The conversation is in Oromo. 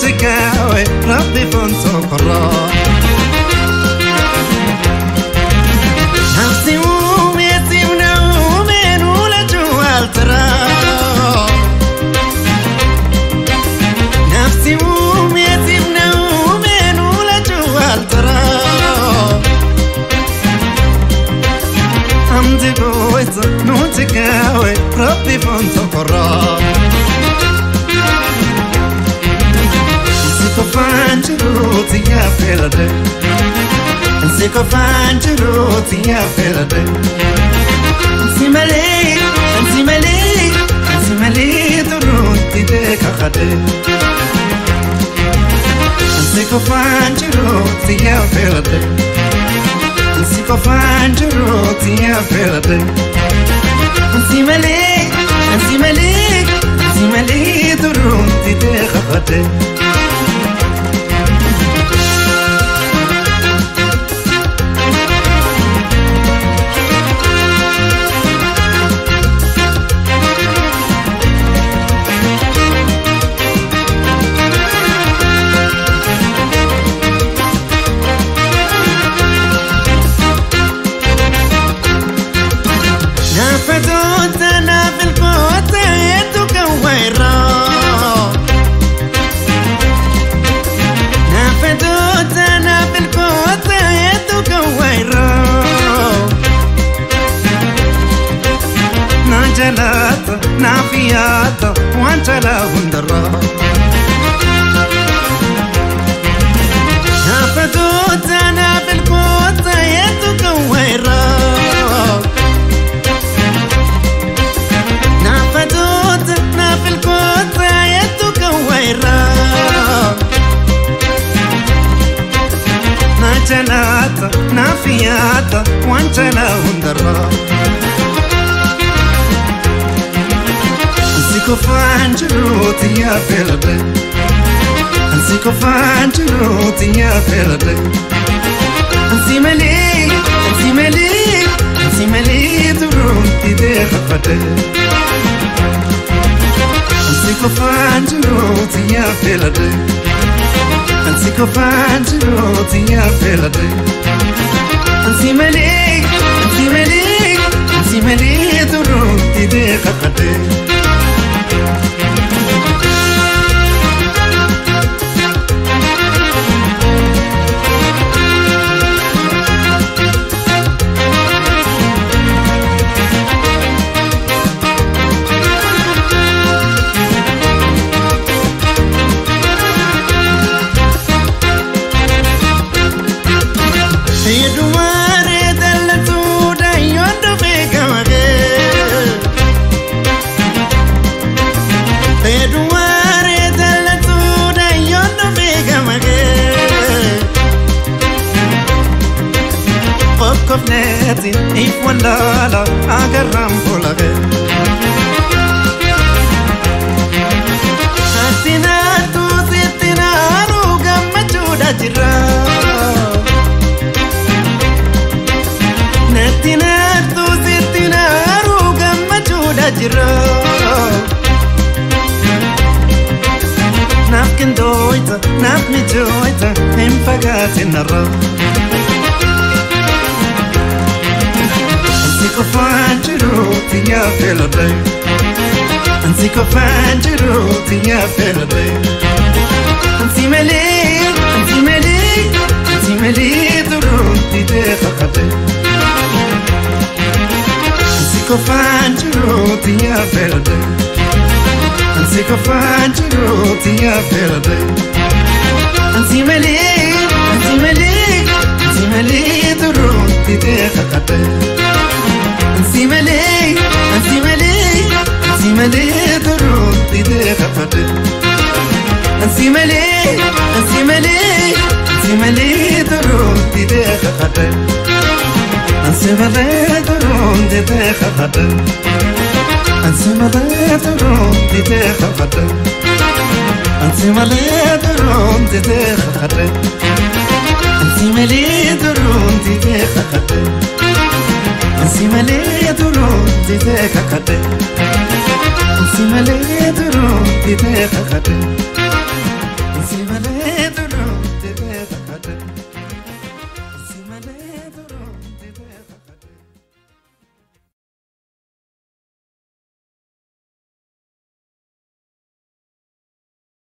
تكاوي ربي فنتو قرا نفسي وميتي ونومين ولا جوال ترى نفسي وميتي ونومين ولا جوال ترى عندي قويت نو تكاوي ربي فنتو قرا Fangeruti ya felade Siko fangeruti ya felade Simale Turuti de kakade Siko fangeruti ya felade Siko fangeruti ya felade Simale Turuti de kakade جلات نافيات وانت لا هندرا نافدوت انا بالقوت يدك ويرا نافدوت انا بالقوت يدك ويرا نجلات نافيات وانت لا هندرا Siko fangeruti ya felade Siko fangeruti ya felade Simale Turuti de kakade Siko fangeruti ya felade Siko fangeruti ya felade Simale Turuti de kakade Kofneti if wallala agaram polage Satina tu sitina ruga machuda jira Netina tu sitina ruga machuda jira Nafkin doita nafmi joita him pagatin arra Siko fangeruti ya felade Siko fangeruti ya felade Simale Turuti de kakade Siko fangeruti ya felade Siko fangeruti ya felade Simale Turuti de kakade Simale Turuti de kakade Simale Turuti de kakade Simale Turuti de kakade Simale Turuti de kakade Simale Turuti de kakade Simale Turuti de kakade تيتك كده سمالي درو تيتك كده